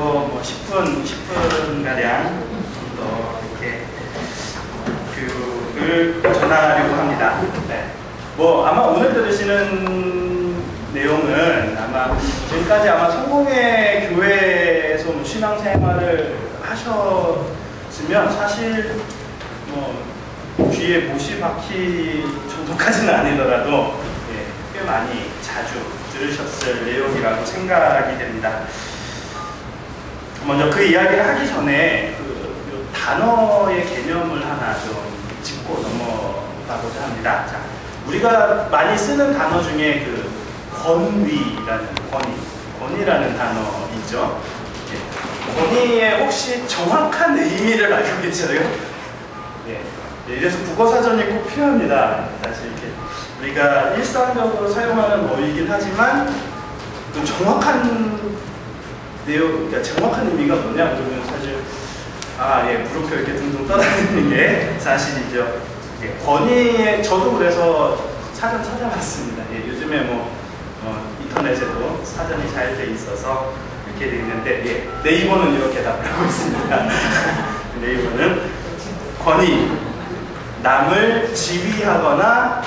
뭐 10분 가량 더 이렇게 교육을 전하려고 합니다. 네. 뭐 아마 오늘 들으시는 내용은 아마 지금까지 아마 성공의 교회에서 뭐 신앙생활을 하셨으면 사실 뭐 귀에 못이 박히 정도까지는 아니더라도 예, 꽤 많이 자주 들으셨을 내용이라고 생각이 됩니다. 먼저 그 이야기를 하기 전에 그 단어의 개념을 하나 좀 짚고 넘어가고자 합니다. 자, 우리가 많이 쓰는 단어 중에 그 권위라는 단어 있죠. 예. 권위의 혹시 정확한 의미를 알고 계세요? 예. 이래서 국어사전이 꼭 필요합니다. 사실 이렇게 우리가 일상적으로 사용하는 어이긴 하지만 그 정확한 내용, 그러니까 정확한 의미가 뭐냐 그러면 사실 물음표 이렇게 둥둥 떠다니는 게 사실이죠. 예, 권위에 저도 그래서 사전 찾아봤습니다. 예, 요즘에 인터넷에도 사전이 잘 돼 있어서 이렇게 돼 있는데 예, 네이버는 이렇게 답을 하고 있습니다. 네이버는 권위, 남을 지휘하거나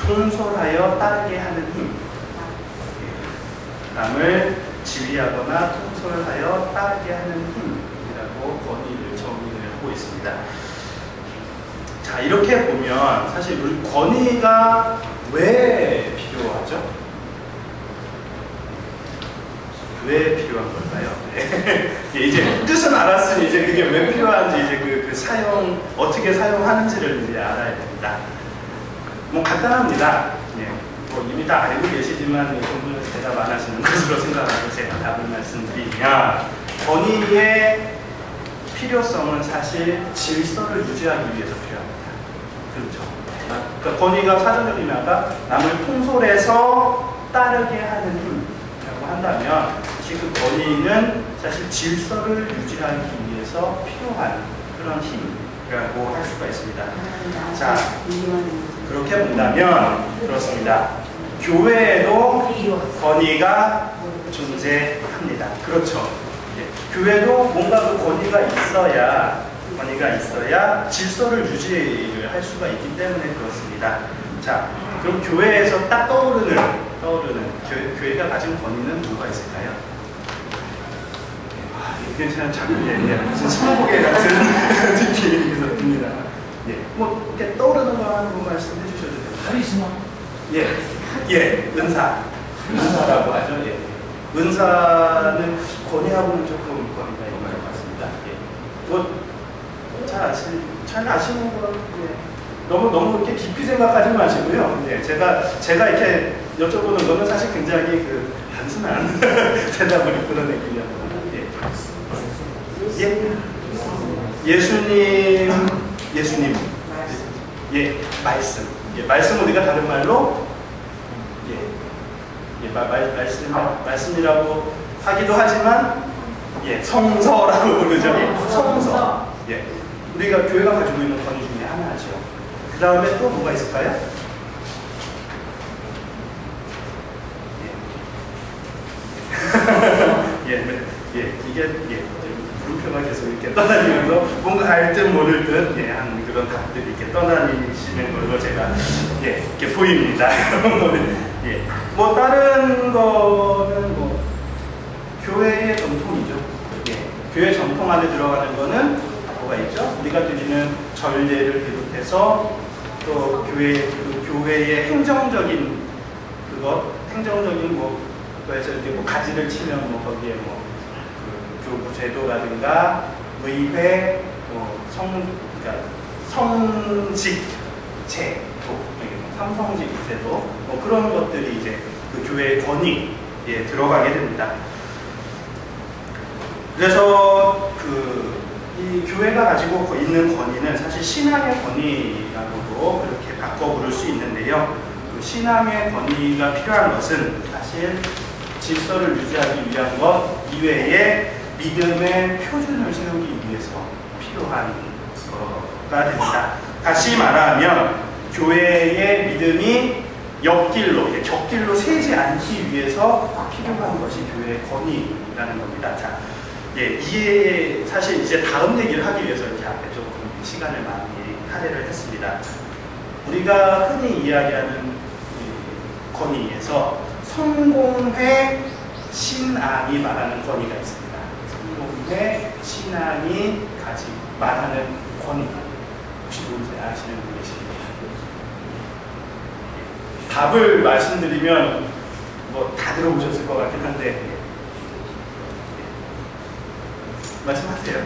통솔하여 따르게 하는 힘. 예, 남을 지휘하거나 통솔하여 따르게 하는 힘이라고 권위를 정의를 하고 있습니다. 자, 이렇게 보면 사실 우리 권위가 왜 필요하죠? 왜 필요한 걸까요? 이제 뜻은 알았으니 이제 그게 왜 필요한지 이제 그 사용 어떻게 사용하는지를 이제 알아야 됩니다. 뭐 간단합니다. 예. 뭐 이미 다 알고 계시지만 이분은 대답 안 하시는 것으로 생각하고 제가 답을 말씀드리면 권위의 필요성은 사실 질서를 유지하기 위해서 필요합니다. 그렇죠. 그러니까 권위가 사전적 의미가 남을 통솔해서 따르게 하는 힘이라고 한다면 사실 그 권위는 사실 질서를 유지하기 위해서 필요한 그런 힘이라고 할 수가 있습니다. 자, 그렇게 본다면 그렇습니다. 교회에도 권위가 존재합니다. 그렇죠. 예. 교회도 뭔가 그 권위가 있어야 질서를 유지를 할 수가 있기 때문에 그렇습니다. 자, 그럼 교회에서 딱 떠오르는 교회가 가진 권위는 뭐가 있을까요? 이게 참 자꾸 무슨 스마보게 같은 느낌이 듭니다. 예, 뭐 이렇게 떠오르는 거 한번 말씀해 주셔도 돼요. 카리스마. 은사라고 하죠. 예. 은사는 권위하고는 조금 거리가 있는 것 같습니다. 예. 뭐 잘 아시는 거 너무 이렇게 깊이 생각하지 마시고요. 예. 제가 이렇게 여쭤보는 거는 사실 굉장히 그 단순한 대답을 이끌어내기려고. 예수님. 예, 말씀. 예, 말씀 우리가 다른 말로 말씀이라고 하기도 하지만 성서라고 부르죠. 성서. 예, 우리가 교회가 가지고 있는 권위 중에 하나죠. 그 다음에 또 뭐가 있을까요? 이게 물음표가 계속 이렇게 떠다니면서 뭔가 알 듯 모를 듯 한 그런 답들이 이렇게 떠다니시는 걸로 제가 이렇게 보입니다. 뭐 다른 거는 뭐 교회의 전통이죠. 교회 전통 안에 들어가는 거는 뭐가 있죠? 우리가 드리는 전례를 비롯해서 또 교회의 행정적인 그래서 이렇게 뭐 가지를 치면 뭐 거기에 뭐 교부 제도라든가 의회, 그러니까 성직 제도, 삼성직 제도, 뭐 그런 것들이 이제 그 교회의 권위에 들어가게 됩니다. 그래서 이 교회가 가지고 있는 권위는 사실 신앙의 권위라고도 그렇게 바꿔 부를 수 있는데요. 그 신앙의 권위가 필요한 것은 사실 질서를 유지하기 위한 것 이외에 믿음의 표준을 세우기 위해서 필요한 거가 됩니다. 다시 말하면 교회의 믿음이 격길로 새지 않기 위해서 필요한 것이 교회의 권위라는 겁니다. 자, 예, 이해 사실 이제 다음 얘기를 하기 위해서 이렇게 앞에 조금 시간을 많이 할애를 했습니다. 우리가 흔히 이야기하는 권위에서 성공회 신앙이 말하는 권위가 있습니다. 성공회 신앙이 말하는 권위. 혹시 뭔지 아시는 분 계십니까? 답을 말씀드리면 뭐 다 들어보셨을 것 같긴 한데 말씀하세요.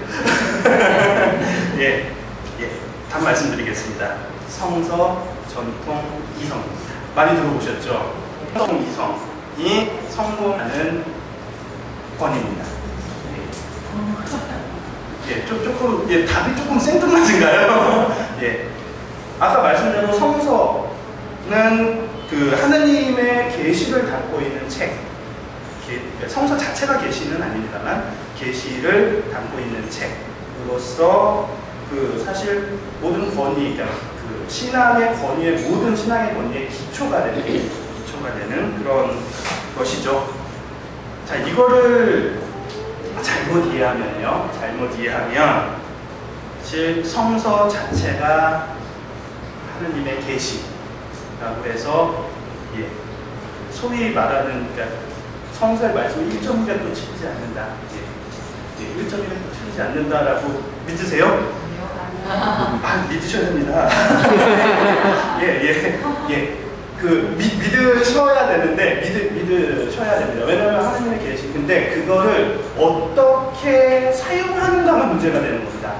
예, 답 말씀드리겠습니다. 성서, 전통, 이성. 많이 들어보셨죠? 전통, 이성이 성공하는 권위입니다. 답이 조금 생뚱맞은가요? 예. 아까 말씀드린 성서는 그 하느님의 계시를 담고 있는 책. 성서 자체가 계시는 아닙니다만 계시를 담고 있는 책으로서 그 사실 모든 권위, 그러니까 그 신앙의 권위의 모든 신앙의 권위의 기초가 되는 그런 것이죠. 자, 이거를 잘못 이해하면 즉 성서 자체가 하느님의 계시라고 해서 소위 말하는 그러니까 성서의 말씀 1.1도 틀리지 않는다. 1.1도 틀리지 않는다라고 믿으세요? 믿으셔야 됩니다. 믿으셔야 되는데, 믿으셔야 됩니다. 왜냐하면 하나님의 계시. 근데 그거를 어떻게 사용하는가가 문제가 되는 겁니다.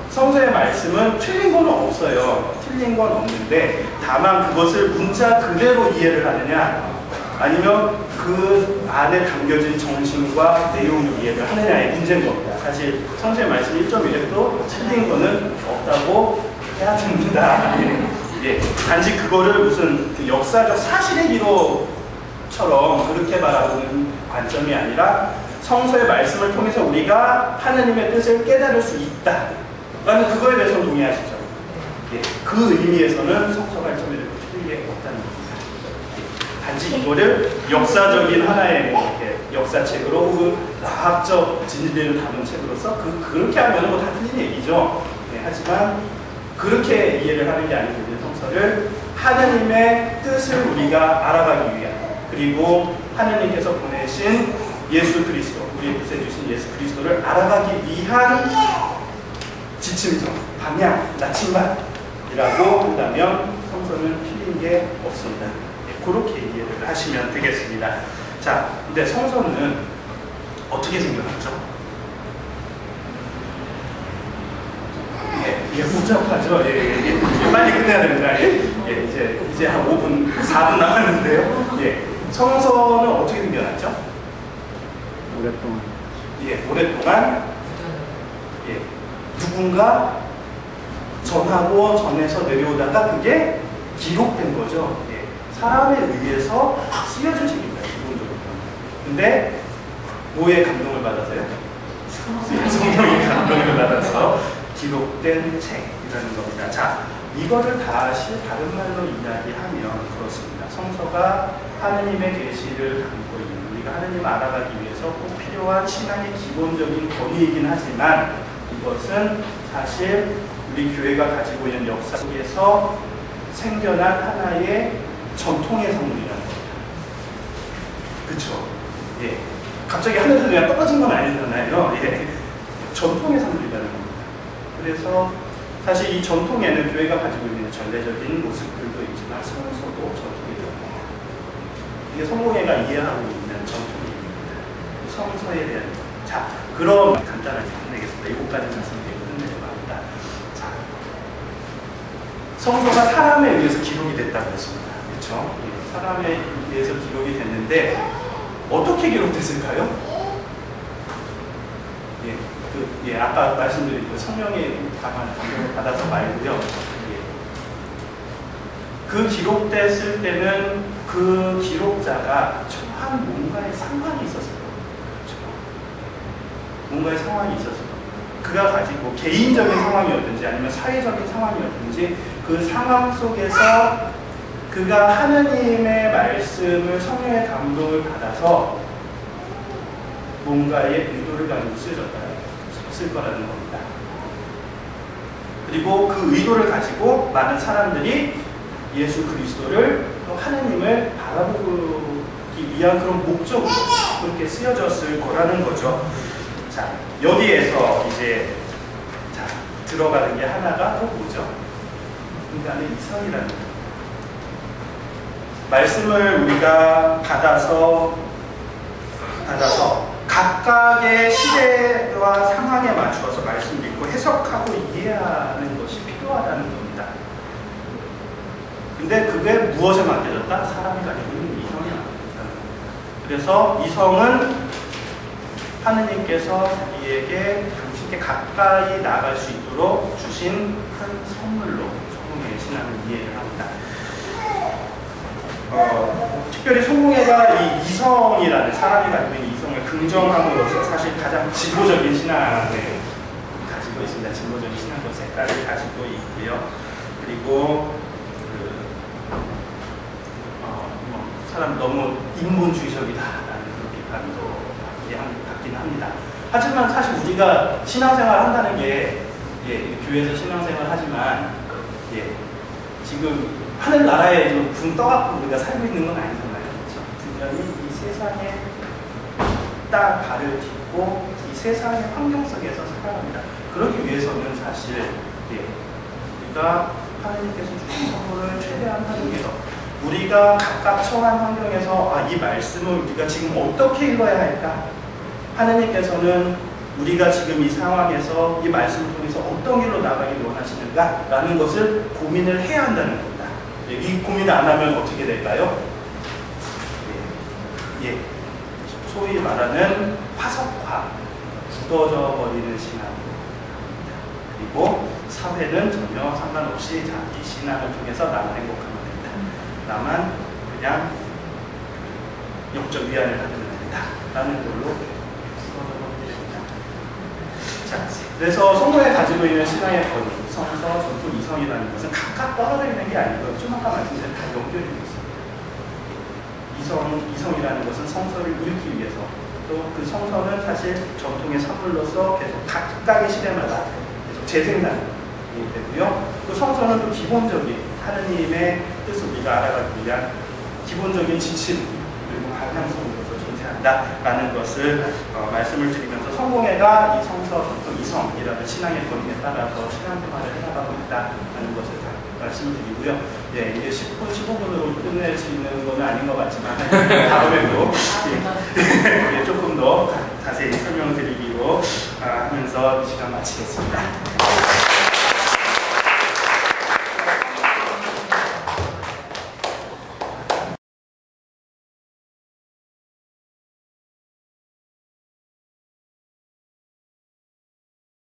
성서의 말씀은 틀린 건 없어요. 틀린 건 없는데, 다만 그것을 문자 그대로 이해를 하느냐, 아니면 그 안에 담겨진 정신과 내용을 이해를 하느냐의 문제인 겁니다. 사실 성서의 말씀 1.1에도 틀린 거는 없다고 해야 됩니다. 단지 그거를 무슨 그 역사적 사실의 기록처럼 그렇게 바라보는 관점이 아니라 성서의 말씀을 통해서 우리가 하느님의 뜻을 깨달을 수 있다 라는 그거에 대해서 동의하시죠? 그 의미에서는 성서가 1.1에도 틀린 게 없다는 겁니다. 단지 이거를 역사적인 하나의 역사책으로 혹은 과학적 진리를 담은 책으로서 그렇게 하면 뭐 다 틀린 얘기죠. 하지만 그렇게 이해를 하는 게 아니고 우리는 성서를 하나님의 뜻을 우리가 알아가기 위한, 그리고 하나님께서 보내신 예수 그리스도, 우리의 뜻에 주신 예수 그리스도를 알아가기 위한 지침서, 방향, 나침반이라고 한다면 성서는 틀린 게 없습니다. 그렇게 이해를 하시면 되겠습니다. 자, 근데 성서는 어떻게 생겨났죠? 복잡하죠. 빨리 끝내야 됩니다. 이제 한 5분, 4분 남았는데요. 성서는 어떻게 생겨났죠? 오랫동안 누군가 전하고 전해서 내려오다가 그게 기록된 거죠. 사람에 의해서 쓰여진 책입니다. 기본적으로. 근데 뭐에 감동을 받아서요? 성경의 감동을 받아서 기록된 책이라는 겁니다. 자, 이거를 다시 다른 말로 이야기하면 그렇습니다. 성서가 하느님의 계시를 담고 있는, 우리가 하느님을 알아가기 위해서 꼭 필요한 신앙의 기본적인 권위이긴 하지만 이것은 사실 우리 교회가 가지고 있는 역사 속에서 생겨난 하나의 전통의 산물이라는 겁니다. 그쵸? 갑자기 하늘에서 그냥 떨어진 건 아니잖아요. 전통의 산물이라는 겁니다. 그래서 사실 이 전통에는 교회가 가지고 있는 전례적인 모습들도 있지만 성서도 전통이 됩니다. 이게 성공회가 이해하고 있는 전통입니다. 성서에 대한. 자, 그럼 간단하게 끝내겠습니다. 7가지 말씀드리고 끝내려고 합니다. 자, 성서가 사람에 의해서 기록이 됐다고 했습니다. 그렇죠? 사람에 의해서 기록이 됐는데 어떻게 기록됐을까요? 아까 말씀드린 그 성령의 강한 감동을 받아서 말고요. 그 기록됐을 때는 그 기록자가 처한 뭔가의 상황이 있었어요. 그렇죠? 뭔가의 상황이 있었어요. 그가 가지고 개인적인 상황이었든지 아니면 사회적인 상황이었든지 그 상황 속에서 그가 하느님의 말씀을 성령의 감동을 받아서 뭔가의 의도를 가지고 쓰여졌을 거라는 겁니다. 그리고 그 의도를 가지고 많은 사람들이 예수 그리스도를 또 하나님을 바라보기 위한 그런 목적으로 그렇게 쓰여졌을 거라는 거죠. 자, 여기에서 이제 들어가는 게 하나가 또 뭐죠? 인간의 이성이라는 거예요. 말씀을 우리가 받아서 각각의 시대와 상황에 맞추어서 말씀을 읽고 해석하고 이해하는 것이 필요하다는 겁니다. 근데 그게 무엇에 맡겨졌다? 사람이 가지고 있는 이성에 맡겨졌다는 겁니다. 그래서 이성은 하느님께서 우리에게 당신께 가까이 나아갈 수 있도록 주신 큰 선물로 성공의 신앙을 이해를 합니다. 특별히 성공회가 이 이성이라는 사람이 가지고 있는 이성을 긍정함으로써 사실 가장 진보적인 신앙을 가지고 있습니다. 진보적인 신앙과 색깔을 가지고 있고요. 그리고 사람 너무 인본주의적이다라는 그런 비판도 받긴 합니다. 하지만 사실 우리가 신앙생활 한다는 게 교회에서 신앙생활 하지만 지금 하늘나라에 붕 떠갖고 우리가 살고 있는 건 아니잖아요. 그렇죠? 분명히 이 세상에 딱 발을 딛고 이 세상의 환경 속에서 살아갑니다. 그러기 위해서는 사실 우리가 하나님께서 주신 선물을 최대한 활용해서 우리가 각각 처한 환경에서 이 말씀을 우리가 지금 어떻게 읽어야 할까? 하나님께서는 우리가 지금 이 상황에서 이 말씀을 통해서 어떤 길로 나가길 원하시는가? 라는 것을 고민을 해야 한다는 겁니다. 이 고민을 안 하면 어떻게 될까요? 소위 말하는 화석화, 굳어져 버리는 신앙입니다. 그리고 사회는 전혀 상관없이 자기 신앙을 통해서 나만 행복하면 된다. 나만 그냥 영적 위안을 가지면 된다. 라는 걸로 굳어져 버립니다. 자, 그래서 성도에 가지고 있는 신앙의 권위, 성서, 전통, 이성이라는 것은 각각 떨어져 있는 게 아니고요. 좀 아까 말씀드린 다 연결이 되어 있습니다. 이성이라는 것은 성서를 읽기 위해서 또 그 성서는 사실 전통의 선물로서 계속 각각의 시대마다 계속 재생산이 되고요. 그 성서는 또 기본적인 하느님의 뜻을 우리가 알아가기 위한 기본적인 지침 그리고 방향성으로서 존재한다라는 것을 말씀을 드리면서 성공회가 이 성서, 전통, 이성이라는 신앙의 권위에 따라서 신앙생활을 해나가고 있다는 것을 말씀을 드리고요. 이제 10분, 15분으로 끝낼 수 있는 건 아닌 것 같지만 다음에도 조금 더 자세히 설명드리기로 하면서 이 시간 마치겠습니다.